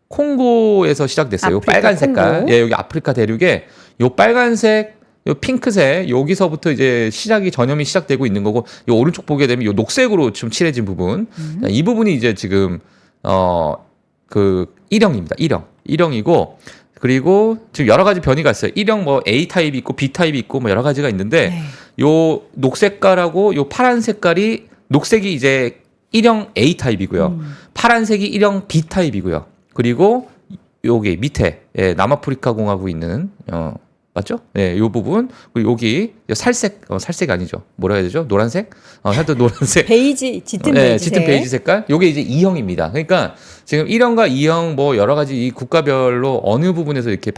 콩고에서 시작됐어요. 요 빨간 색깔. 예, 여기 아프리카 대륙에 요 빨간색, 요 핑크색, 여기서부터 이제 전염이 시작되고 있는 거고, 요 오른쪽 보게 되면 요 녹색으로 좀 칠해진 부분, 이 부분이 이제 지금 그 1형입니다. 1형이고, 그리고 지금 여러 가지 변이가 있어요. 1형 A 타입이 있고 B 타입이 있고 여러 가지가 있는데, 네. 요 녹색깔하고 요 파란 색깔이, 녹색이 이제 1형 A 타입이고요. 파란색이 1형 B 타입이고요. 그리고 여기 밑에 남아프리카 공화국에 있는 맞죠? 네, 이 부분 그리고 여기 살색 살색 아니죠? 뭐라 해야 되죠? 노란색? 하여튼 노란색. 베이지, 짙은 네, 베이지. 짙은 베이지 색깔. 요게 이제 2형입니다. 그러니까 지금 1형과 2형 뭐 여러 가지 이 국가별로 어느 부분에서 이렇게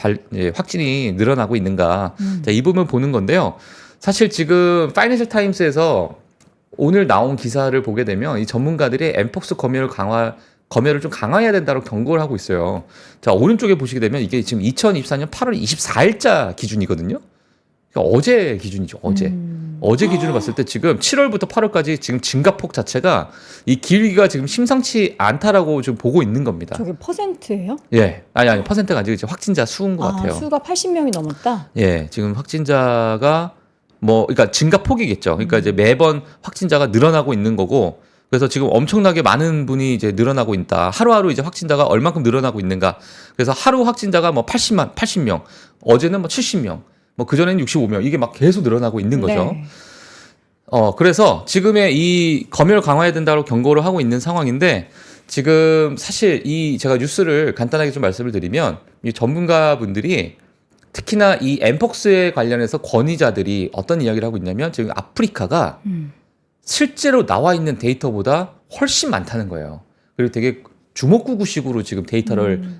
확진이 늘어나고 있는가. 자, 이 부분 보는 건데요. 사실 지금 파이낸셜 타임스에서 오늘 나온 기사를 보게 되면 이 전문가들이 엠폭스 검열을 좀 강화해야 된다고 경고를 하고 있어요. 자, 오른쪽에 보시게 되면 이게 지금 2024년 8월 24일자 기준이거든요. 그러니까 어제 기준이죠. 어제 기준을 봤을 때 지금 7월부터 8월까지 지금 증가폭 자체가 이 길기가 지금 심상치 않다라고 지금 보고 있는 겁니다. 저게 퍼센트예요? 예. 아니, 퍼센트가 아니고 이제 확진자 수인 것 같아요. 수가 80명이 넘었다? 예. 지금 확진자가 그러니까 증가폭이겠죠. 그러니까 이제 매번 확진자가 늘어나고 있는 거고 그래서 지금 엄청나게 많은 분이 이제 늘어나고 있다. 하루하루 이제 확진자가 얼만큼 늘어나고 있는가. 그래서 하루 확진자가 80명, 어제는 70명, 그전에는 65명. 이게 막 계속 늘어나고 있는 거죠. 네. 그래서 지금의 이 검열 강화해야 된다고 경고를 하고 있는 상황인데 지금 사실 제가 뉴스를 간단하게 좀 말씀을 드리면 이 전문가분들이 특히나 이 엠폭스에 관련해서 권위자들이 어떤 이야기를 하고 있냐면 지금 아프리카가 실제로 나와 있는 데이터보다 훨씬 많다는 거예요. 그리고 되게 주먹구구식으로 지금 데이터를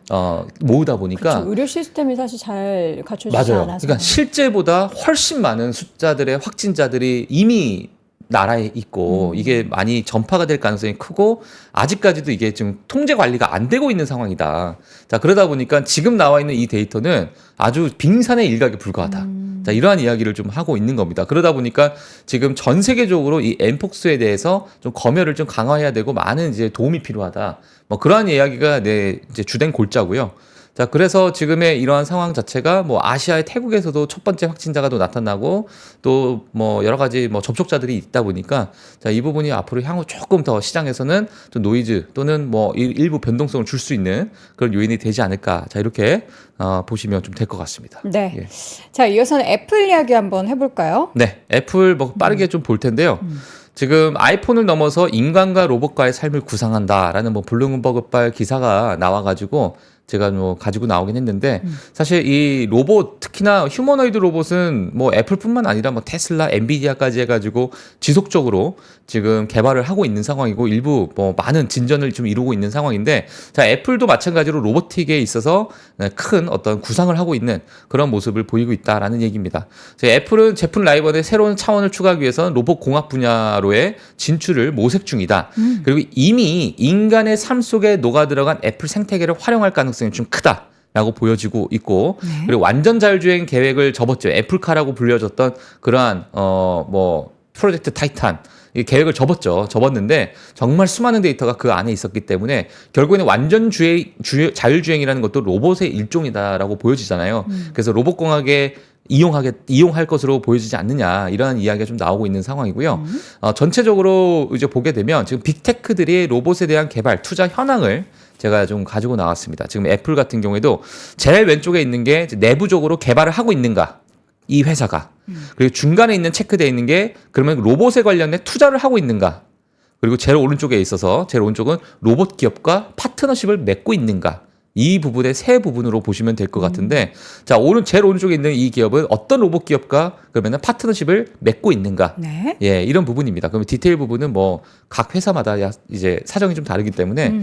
모으다 보니까 그쵸, 의료 시스템이 사실 잘 갖춰지지 맞아요. 않아서. 그러니까 실제보다 훨씬 많은 숫자들의 확진자들이 이미 나라에 있고 이게 많이 전파가 될 가능성이 크고 아직까지도 이게 지금 통제 관리가 안 되고 있는 상황이다. 자, 그러다 보니까 지금 나와 있는 이 데이터는 아주 빙산의 일각에 불과하다. 자, 이러한 이야기를 좀 하고 있는 겁니다. 그러다 보니까 지금 전 세계적으로 이 엠폭스에 대해서 좀 검열을 좀 강화해야 되고 많은 이제 도움이 필요하다. 그러한 이야기가 이제 주된 골자고요. 자, 그래서 지금의 이러한 상황 자체가 아시아의 태국에서도 첫 번째 확진자가 또 나타나고 또 여러 가지 접촉자들이 있다 보니까 자, 이 부분이 앞으로 향후 조금 더 시장에서는 좀 노이즈 또는 일부 변동성을 줄 수 있는 그런 요인이 되지 않을까. 자, 이렇게 보시면 좀 될 것 같습니다. 네. 예. 자, 이어서는 애플 이야기 한번 해볼까요? 네, 애플 빠르게 좀 볼 텐데요. 지금 아이폰을 넘어서 인간과 로봇과의 삶을 구상한다라는 블룸버그발 기사가 나와가지고 제가 가지고 나오긴 했는데 사실 이 로봇 특히나 휴머노이드 로봇은 애플뿐만 아니라 테슬라, 엔비디아까지 해가지고 지속적으로 지금 개발을 하고 있는 상황이고 일부 많은 진전을 좀 이루고 있는 상황인데 자, 애플도 마찬가지로 로보틱에 있어서 큰 어떤 구상을 하고 있는 그런 모습을 보이고 있다라는 얘기입니다. 애플은 제품 라이벌의 새로운 차원을 추가하기 위해서는 로봇 공학 분야로의 진출을 모색 중이다. 그리고 이미 인간의 삶 속에 녹아들어간 애플 생태계를 활용할 가능성이 좀 크다라고 보여지고 있고 그리고 완전 자율주행 계획을 접었죠. 애플카라고 불려졌던 그러한 프로젝트 타이탄 이 계획을 접었는데 정말 수많은 데이터가 그 안에 있었기 때문에 결국에는 완전 자율주행이라는 것도 로봇의 일종이다라고 보여지잖아요. 그래서 로봇공학에 이용할 것으로 보여지지 않느냐 이런 이야기가 좀 나오고 있는 상황이고요. 전체적으로 이제 보게 되면 지금 빅테크들이 로봇에 대한 개발 투자 현황을 제가 좀 가지고 나왔습니다. 지금 애플 같은 경우에도 제일 왼쪽에 있는 게 내부적으로 개발을 하고 있는가 이 회사가 그리고 중간에 있는 체크되어 있는 게 그러면 로봇에 관련된 투자를 하고 있는가 그리고 제일 오른쪽에 있어서 제일 오른쪽은 로봇 기업과 파트너십을 맺고 있는가 이 부분의 세 부분으로 보시면 될 것 같은데 자 제일 오른쪽에 있는 이 기업은 어떤 로봇 기업과 그러면 파트너십을 맺고 있는가 네. 예 이런 부분입니다. 그러면 디테일 부분은 각 회사마다 이제 사정이 좀 다르기 때문에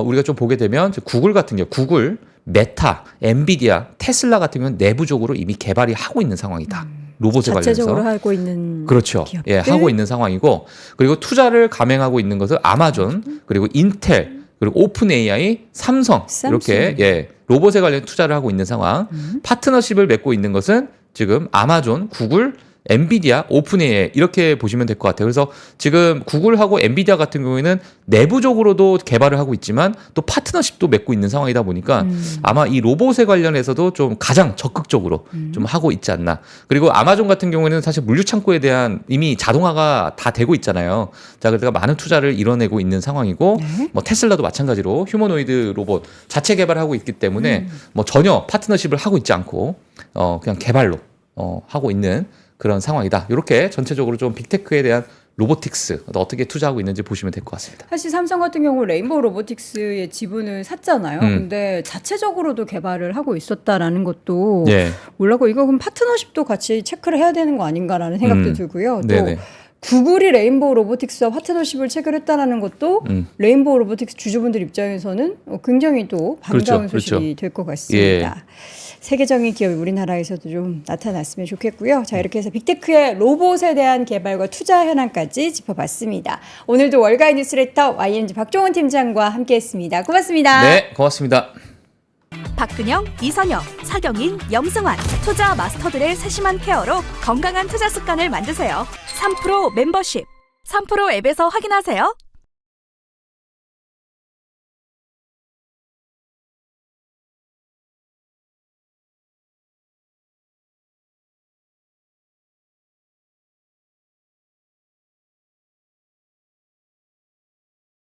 우리가 좀 보게 되면 구글 같은 경우 구글 메타, 엔비디아, 테슬라 같은 경우는 내부적으로 이미 개발이 하고 있는 상황이다. 로봇에 관련해서. 자체적으로 하고 있는 그렇죠. 기업들? 예, 하고 있는 상황이고 그리고 투자를 감행하고 있는 것은 아마존, 그리고 인텔, 그리고 오픈 AI, 삼성 이렇게 예, 로봇에 관련 투자를 하고 있는 상황. 파트너십을 맺고 있는 것은 지금 아마존, 구글, 엔비디아, 오픈 AI 이렇게 보시면 될 것 같아요. 그래서 지금 구글하고 엔비디아 같은 경우에는 내부적으로도 개발을 하고 있지만 또 파트너십도 맺고 있는 상황이다 보니까 아마 이 로봇에 관련해서도 좀 가장 적극적으로 좀 하고 있지 않나. 그리고 아마존 같은 경우에는 사실 물류 창고에 대한 이미 자동화가 다 되고 있잖아요. 자, 그러니까 많은 투자를 이뤄내고 있는 상황이고 네. 테슬라도 마찬가지로 휴머노이드 로봇 자체 개발하고 있기 때문에 전혀 파트너십을 하고 있지 않고 그냥 개발로 하고 있는 그런 상황이다. 이렇게 전체적으로 좀 빅테크에 대한 로보틱스 어떻게 투자하고 있는지 보시면 될 것 같습니다. 사실 삼성 같은 경우 레인보우 로보틱스의 지분을 샀잖아요. 근데 자체적으로도 개발을 하고 있었다라는 것도 예. 몰랐고 이거 그럼 파트너십도 같이 체크를 해야 되는 거 아닌가라는 생각도 들고요. 또 네네. 구글이 레인보우 로보틱스와 파트너십을 체결했다라는 것도 레인보우 로보틱스 주주분들 입장에서는 굉장히 또 반가운 그렇죠. 소식이 될 것 같습니다. 세계적인 기업이 우리나라에서도 좀 나타났으면 좋겠고요. 자, 이렇게 해서 빅테크의 로봇에 대한 개발과 투자 현황까지 짚어봤습니다. 오늘도 월가의 뉴스레터 YNG 박종원 팀장과 함께했습니다. 고맙습니다. 네, 고맙습니다. 박근영, 이선영, 사경인, 염승환 투자 마스터들의 세심한 케어로 건강한 투자 습관을 만드세요. 3프로 멤버십 3프로 앱에서 확인하세요.